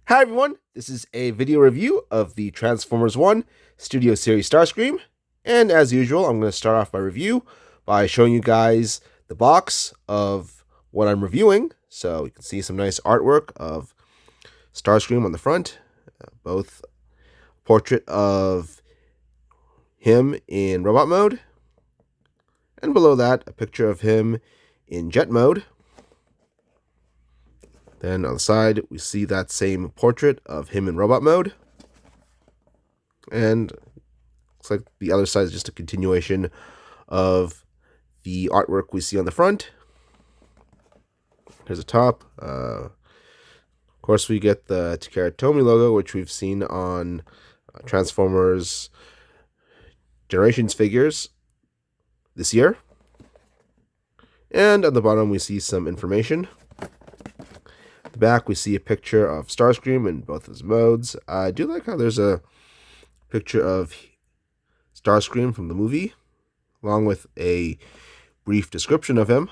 Hi everyone, this is a video review of the Transformers 1 Studio Series Starscream, and as usual, I'm going to start off my review by showing you guys the box of what I'm reviewing. So you can see some nice artwork of Starscream on the front, both portrait of him in robot mode, and below that, a picture of him in jet mode. Then on the side, we see that same portrait of him in robot mode. And looks like the other side is just a continuation of the artwork we see on the front. Here's the top. Of course, we get the Takara Tomy logo, which we've seen on Transformers Generations figures this year. And on the bottom, we see some information. At the back, we see a picture of Starscream in both his modes. I do like how there's a picture of Starscream from the movie, along with a brief description of him.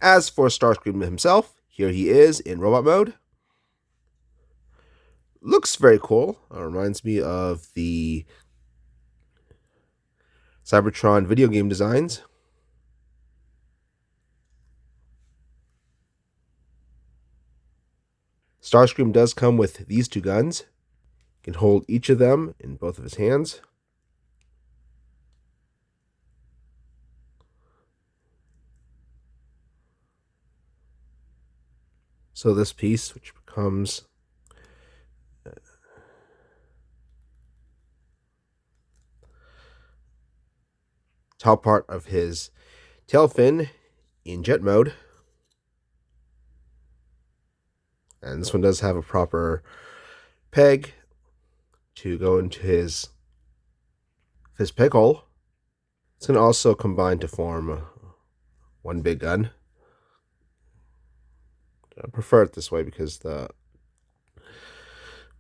As for Starscream himself, here he is in robot mode. Looks very cool. Reminds me of the Cybertron video game designs. Starscream does come with these two guns. You can hold each of them in both of his hands. So this piece, which becomes top part of his tail fin in jet mode. And this one does have a proper peg to go into his peg hole. It's going to also combine to form one big gun. I prefer it this way because the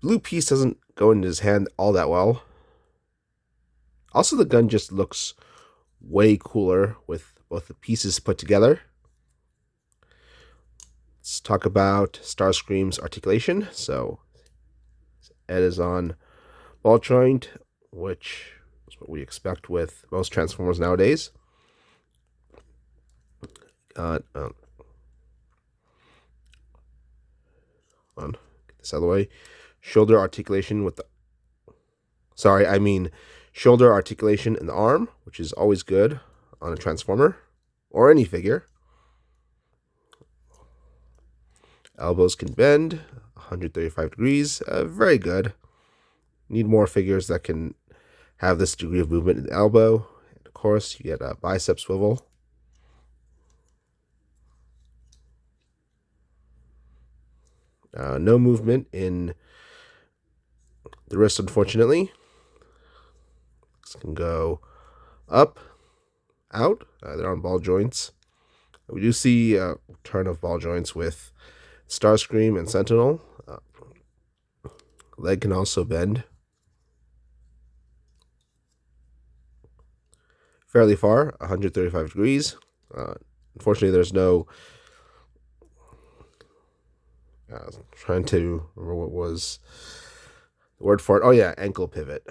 blue piece doesn't go into his hand all that well. Also, the gun just looks way cooler with both the pieces put together. Let's talk about Starscream's articulation. So his head is on ball joint, which is what we expect with most Transformers nowadays. Get this out of the way. Shoulder articulation with the shoulder articulation in the arm, which is always good on a Transformer or any figure. Elbows can bend 135 degrees. Very good. Need more figures that can have this degree of movement in the elbow. And of course, you get a bicep swivel. No movement in the wrist, unfortunately. This can go up, out. They're on ball joints. We do see a return of ball joints with Starscream and Sentinel. Leg can also bend fairly far, 135 degrees. Unfortunately, there's no... trying to remember what was the word for it. Oh yeah, ankle pivot.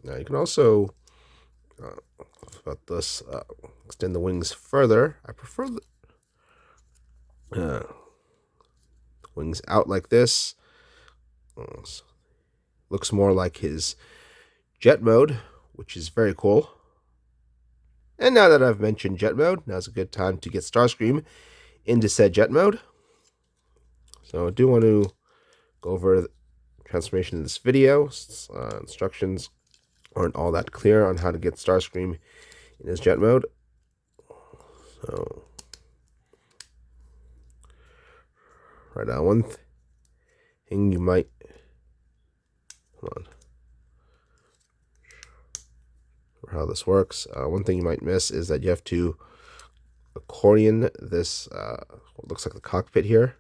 Now you can also extend the wings further. I prefer the wings out like this. Looks more like his jet mode, which is very cool. And now that I've mentioned jet mode, now's a good time to get Starscream into said jet mode. So I do want to go over the transformation in this video. Instructions aren't all that clear on how to get Starscream in his jet mode. So, right now, one thing you might... Hold on. How this works. One thing you might miss is that you have to accordion this, what looks like the cockpit here.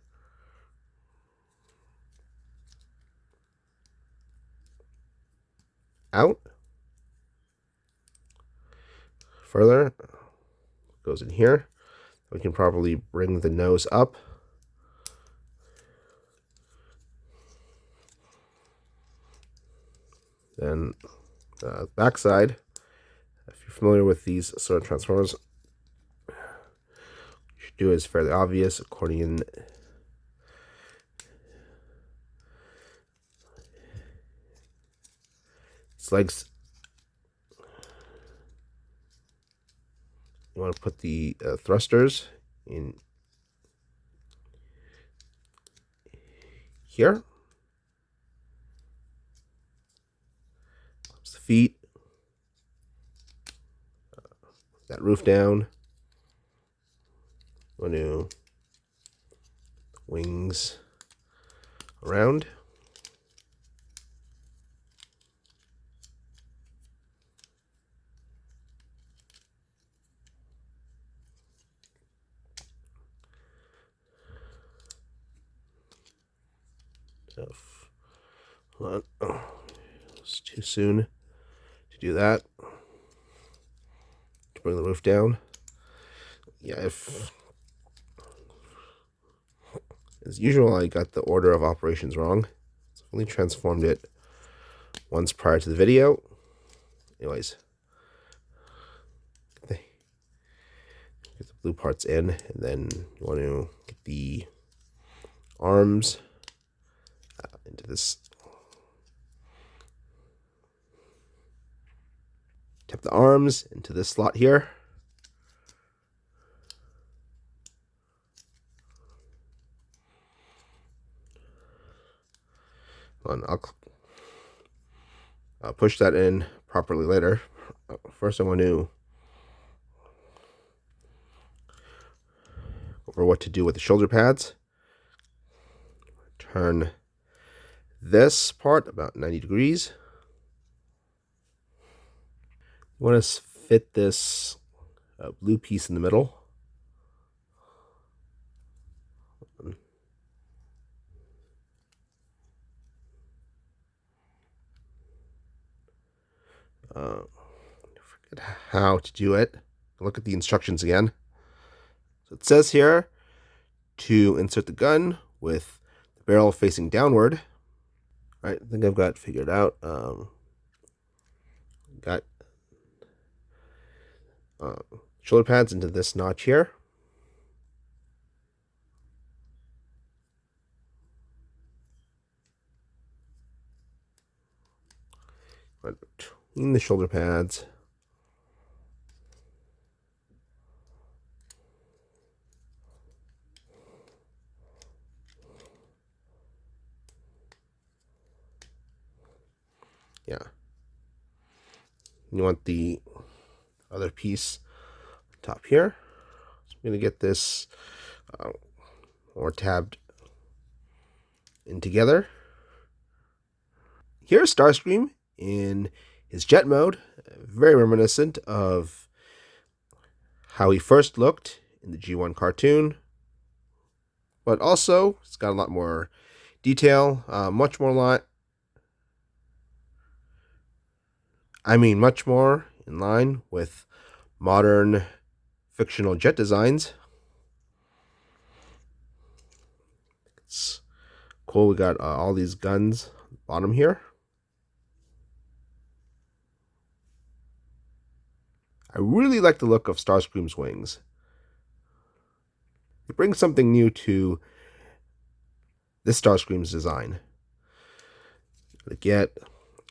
Out. Further. Goes in here. We can probably bring the nose up. Then the backside, if you're familiar with these sort of transformers, what you should do is fairly obvious. Accordion. Its legs. You want to put the thrusters in here. The feet. That roof down. Want to wings around. Hold on. Oh, it's too soon to do that. To bring the roof down. Yeah, if as usual, I got the order of operations wrong. So I've only transformed it once prior to the video. Anyways, get the blue parts in, and then you want to get the arms into this. Tap the arms into this slot here. I'll push that in properly later. First, I want to go over what to do with the shoulder pads. Turn this part about 90 degrees. You want to fit this blue piece in the middle. Forget how to do it. Look at the instructions again. So it says here to insert the gun with the barrel facing downward. All right, I think I've got it figured out. Got shoulder pads into this notch here. Between the shoulder pads. Yeah. You want the other piece top here. So I'm going to get this more tabbed in together. Here's Starscream in his jet mode, very reminiscent of how he first looked in the G1 cartoon, but also it's got a lot more detail, much more in line with modern fictional jet designs. It's cool. We got all these guns on the bottom here. I really like the look of Starscream's wings. It brings something new to this Starscream's design. To get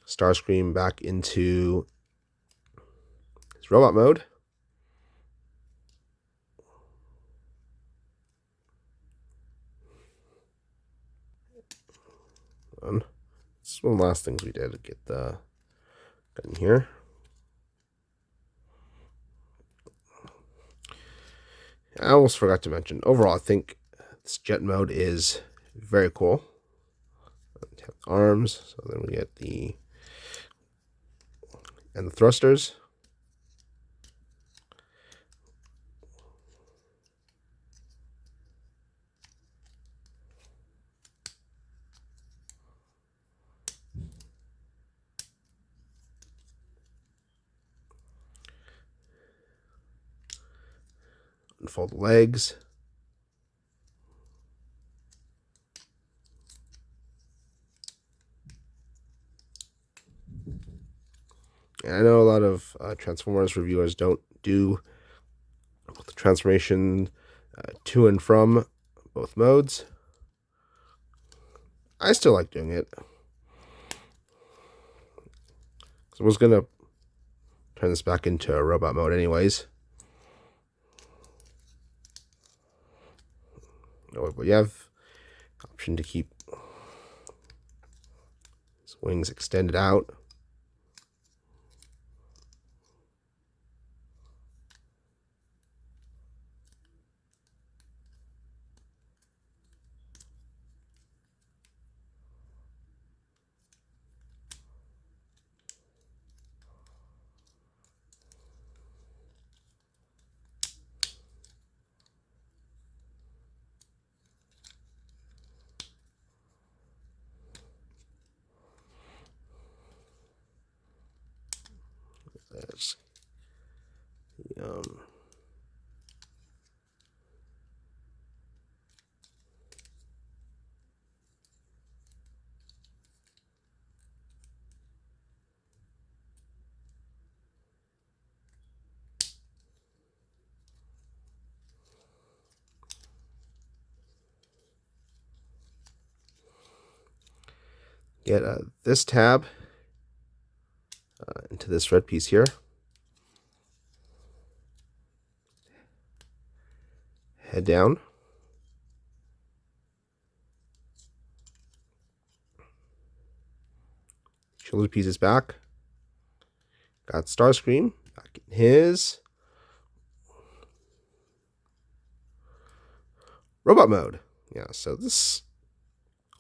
Starscream back into his robot mode. This is one of the last things we did to get the gun here. I almost forgot to mention, overall, I think this jet mode is very cool. Tap arms, so then we get the thrusters. unfold the legs. And I know a lot of Transformers reviewers don't do the transformation to and from both modes. I still like doing it. So I was going to turn this back into a robot mode anyways. But you have the option to keep his wings extended out. There's get this tab into this red piece here. Head down. Shoulder pieces back. Got Starscream back in his robot mode. Yeah, so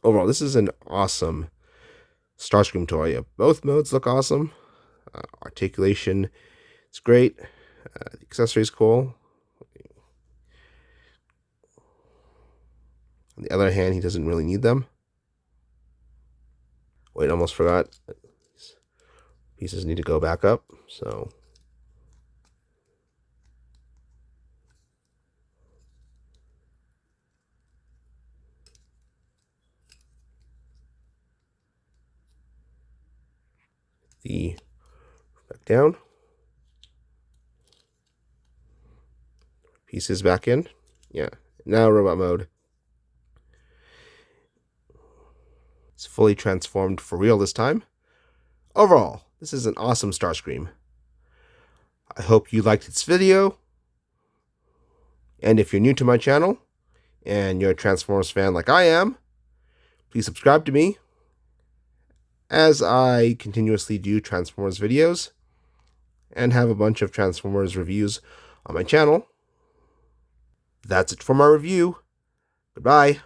overall, this is an awesome Starscream toy. Both modes look awesome. Articulation is great. The accessory is cool. On the other hand, he doesn't really need them. Wait, almost forgot. These pieces need to go back up. So the back down. Pieces back in. Yeah. Now robot mode. It's fully transformed for real this time. Overall, this is an awesome Starscream. I hope you liked this video. And if you're new to my channel and you're a Transformers fan like I am, please subscribe to me as I continuously do Transformers videos and have a bunch of Transformers reviews on my channel. That's it for my review. Goodbye.